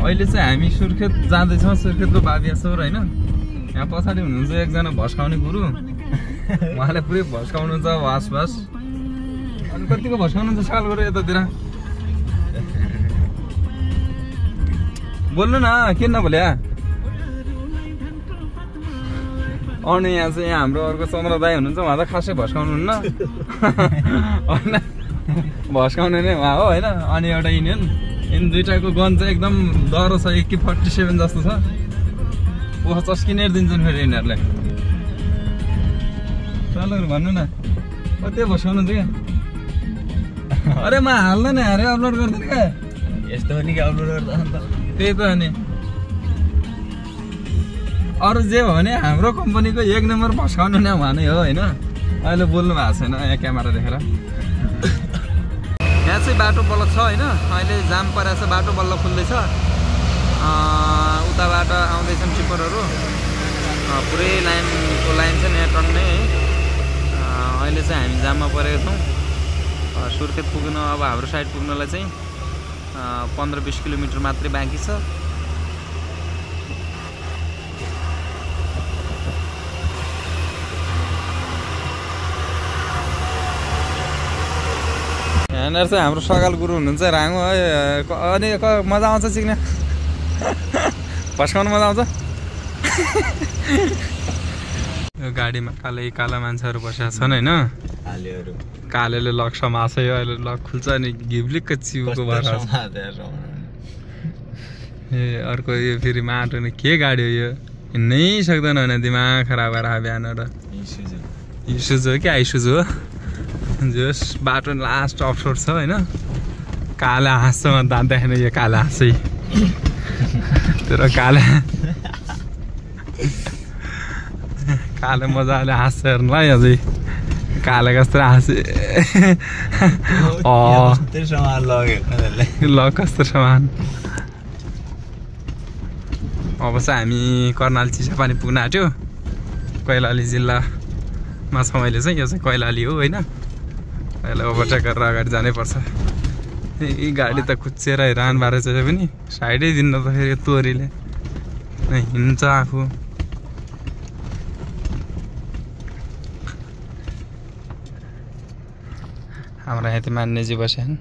अहिले चाहिँ हामी सुर्खेत जाँदैछौँ सुर्खेतको बाबिया सर हैन यहाँ पछाडि हुनुहुन्छ एकजना भस्काउने गुरु उहाँले पुरै भस्काउनुहुन्छ वास अनि कतिको भस्काउनुहुन्छ साल गरे यतातिर बोल्नु न किन नबोल्या अनि यहाँ चाहिँ हाम्रो अर्को चन्द्र दाई हुनुहुन्छ उहाँ त खासै भस्काउनुहुन्न भस्काउने नै उहाँ हो होइन अनि एउटा यिनीहरू यिनी दुइटाको गन चाहिँ एकदम डह्रो छ AK-47 जस्तो छ ओहो चस्किनेर दिन्छन् फेरि यिनीहरूलाई चालहरू भन्नु न कति भस्काउनु हुन्छ क्या अरे म हाल्दैन नि अरे अपलोड गर्दैन क्या यस्तो हो नि कि अपलोड गर्दा अन्त त्यही त अनि अरू जे हो भने हाम्रो कम्पनीको 1 नम्बर भस्काउनु नै उहाँ नै हो होइन अहिले बोल्नु भएको छैन यहाँ क्यामेरा देखेर यहाँ चाहिँ बाटो बल्ल छ होइन अहिले जाम परेको छ बाटो बल्ल खुल्दैछ उताबाट आउँदैछन् टिप्परहरू पुरै लाइनको लाइन छ यहाँ टन्नै है अहिले चाहिँ हामी जाममा परेका छौँ सुर्खेत पुग्न अब हाम्रो साइड पुग्नलाई चाहिँ 15-20 किलोमिटर मात्रै बाँकी छ यहाँनिर चाहिँ हाम्रो सकाल गुरु हुनुहुन्छ राङ्गो है अनि मजा आउँछ सिक्ने भस्काउनु मजा आउँछ यो गाडीमा काला मान्छेहरू बसेका छन् होइन कालेले लक समासयो अहिले लक खुल्छ अनि घिब्लिक्क चिउको भएर ए अर्को यो फेरि माटो नि के गाडी हो यो हिँड्नै सक्दैन होइन दिमाग खराब भएर बिहान र इस्युज हो कि आइसुज हो जस बाटो लास्ट अफरोड छ होइन काला हाँससँग दाँत देखेन यो काला हाँसै तर काले मजाले हाँस्छ हेर्नुलाई अझै काले कस्तो हाँसे ल कस्तो सामान अब चाहिँ हामी कर्णाली चिसापानी पुग्न आँट्यो कैलाली जिल्लामा छ मैले चाहिँ यो चाहिँ कैलाली हो होइन अहिले ओभरटेक गरेर अगाडि जानै पर्छ यी गाडी त कुच्चेर हैरान भएर चाहिँ पनि साइडै दिन्न त फेरि तोरीले हिँड्छ आफू हाम्रो यहाँ त मान्नेजी बस्यान्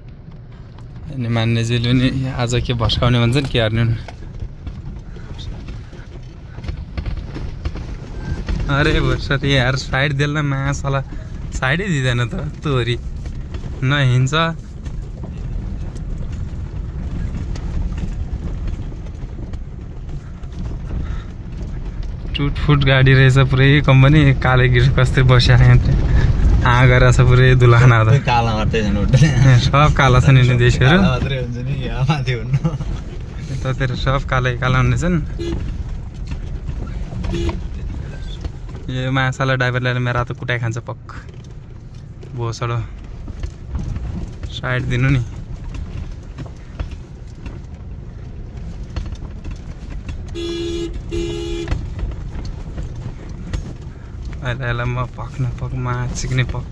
अनि मान्नेजीले नि आज के भस्काउने भन्छन् के हार्ने अरे भर्सरी यार साइड दिएन मासला साइडै दिँदैन त तोरी नहिन्छ टुटफुट गाडी रहेछ पुरै कम्पनी काले गिर कस्तै बस्या गरेर छ पुरै दुलाखाना सब काला छ नि देशहरू यतातिर सब कालै काला हुनेछन् यो माछाला ड्राइभरले मेरो त कुटाइ खान्छ पक्क भोसडो साइड दिनु नि अहिले म पक्न पकमा चिक्ने पक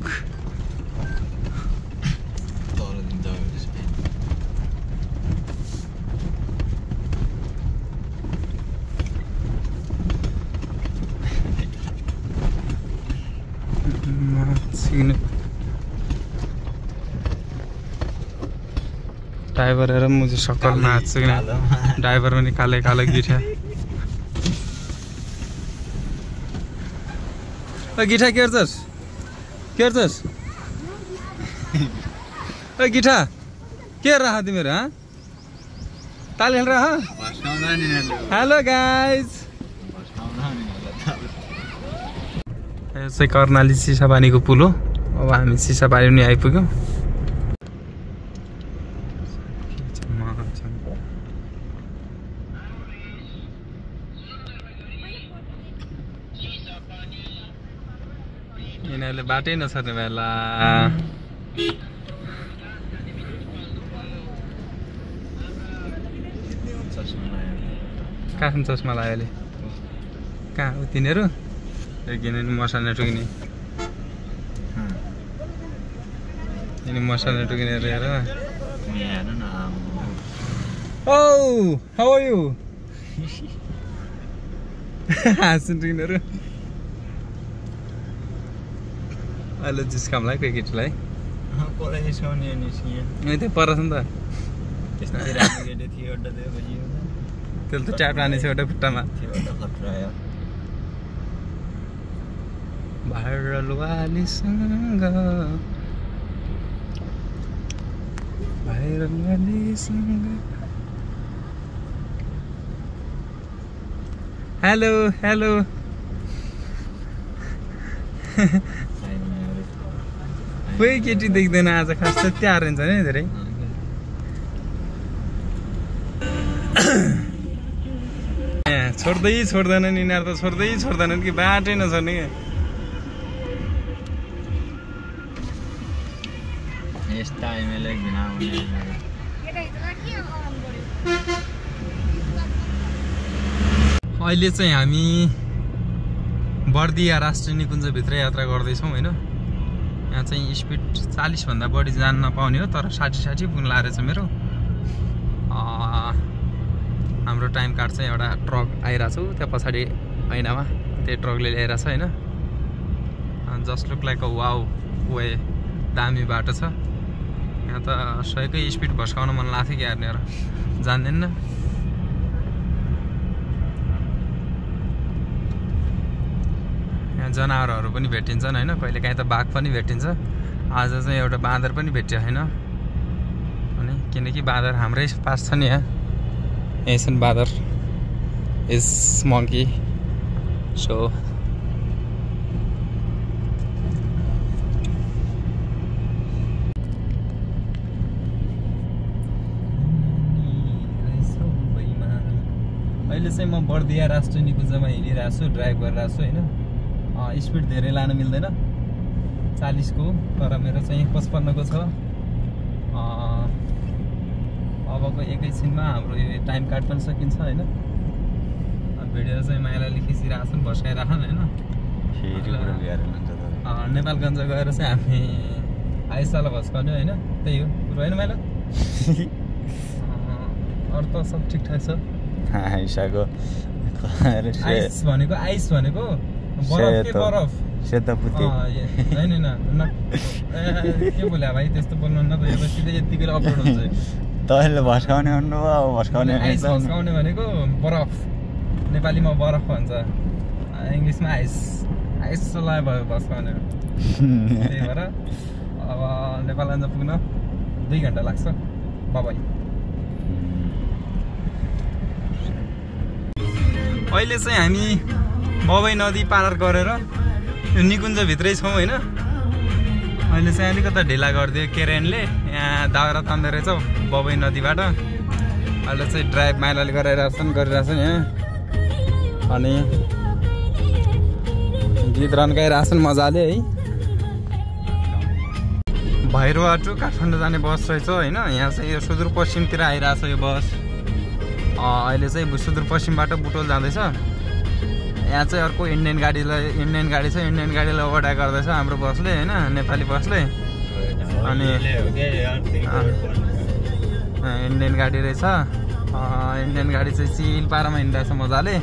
ड्राइभर हेर मुझे सकल नाच्छ ड्राइभर पनि काले कालो गिठा गिठा के गर्छस् गिठा के रह तिमीहरू हाँ ताली खेल रह हेलो गाइज यो चाहिँ कर्णाली चिसापानीको पुल हो अब हामी चिसापानी पनि आइपुग्यौँ यिनीहरूले बाटै नछर्ने बेला कहाँ चस्मा लाग्यो अहिले कहाँ हो तिनीहरू किनभने मसा नटुकिने यिनी मसा नटुकिने हेर Oh, how are you? हाँस्नु यिनीहरू अहिले जिस्काम लाग्यो केटीलाई त्यो परछ नि त त्यसले त ट्याप लाने छ एउटा खुट्टामा भाइरलवालीसँग हेलो हेलो कोही केटी देख्दैन आज खास त त्यहाँ रहन्छ नि धेरै छोड्दै छोड्दैनन् यिनीहरू त छोड्दै छोड्दैनन् कि बाटै नछोड्ने अहिले चाहिँ हामी बर्दिया राष्ट्रिय निकुञ्जभित्र यात्रा गर्दैछौँ होइन यहाँ चाहिँ स्पिड 40 भन्दा बढी जान नपाउने हो तर 60 पुग्न लागेछ मेरो हाम्रो टाइम कार्ड चाहिँ एउटा ट्रक आइरहेको छ त्यहाँ पछाडि ऐनामा त्यही ट्रकले ल्याइरहेछ होइन just look like a wow way दामी बाटो छ यहाँ त 100कै स्पिड भस्काउन मन लाग्थ्यो कि हेर्नेहरू जान्दैन यहाँ जनावरहरू पनि भेटिन्छन् होइन कहिलेकाहीँ त बाघ पनि भेटिन्छ आज चाहिँ एउटा बाँदर पनि भेट्यो होइन अनि किनकि बाँदर हाम्रै पास छ नि यहाँ छन् बाँदर इज मङ्की सो अहिले चाहिँ म बर्दिया राष्ट्रिय निकुञ्जमा हिँडिरहेको छु ड्राइभ गरिरहेको छु होइन स्पिड धेरै लान मिल्दैन 40 को तर मेरो चाहिँ 55 को छ अबको एकैछिनमा हाम्रो यो टाइम कार्ड पनि सकिन्छ होइन भिडियो चाहिँ माइलाले खिचिरहेछन् भस्काइराखन् होइन नेपालगञ्ज गएर चाहिँ हामी आइसाला भस्काउने होइन त्यही हो कुरो होइन माइला अरू त सब ठिकठाक छ आइस भनेको बरफ के बरफ होइन के बोल्या भाइ त्यस्तो बोल्नु न त यो त सिधै यतिकै अपलोड हुन्छ तैँले भस्काउने आइस भस्काउने भनेको बरफ नेपालीमा बरफ भन्छ इङ्ग्लिसमा आइसलाई भयो भस्काउने त्यही भएर अब नेपालगञ्ज पुग्न 2 घन्टा लाग्छ बाबाई अहिले चाहिँ हामी बबई नदी पार गरेर यो निकुञ्जभित्रै छौँ होइन अहिले चाहिँ अलिकति ढिला गरिदियो केरेनले यहाँ दाउरा तान्दै रहेछौँ बबई नदीबाट अहिले चाहिँ ड्राइभ माइलाले गरिरहेछन् यहाँ अनि गीत रन्काइरहेछन् मजाले है भैरवा टु काठमाडौँ जाने बस रहेछ होइन यहाँ चाहिँ यो सुदूरपश्चिमतिर आइरहेछ यो बस अहिले चाहिँ सुदूरपश्चिमबाट बुटोल जाँदैछ यहाँ चाहिँ अर्को इन्डियन गाडी छ इन्डियन गाडीलाई ओभरटेक गर्दैछ हाम्रो बसले होइन नेपाली बसले अनि इन्डियन गाडी रहेछ इन्डियन गाडी चाहिँ चिल पारामा हिँडिरहेछ मजाले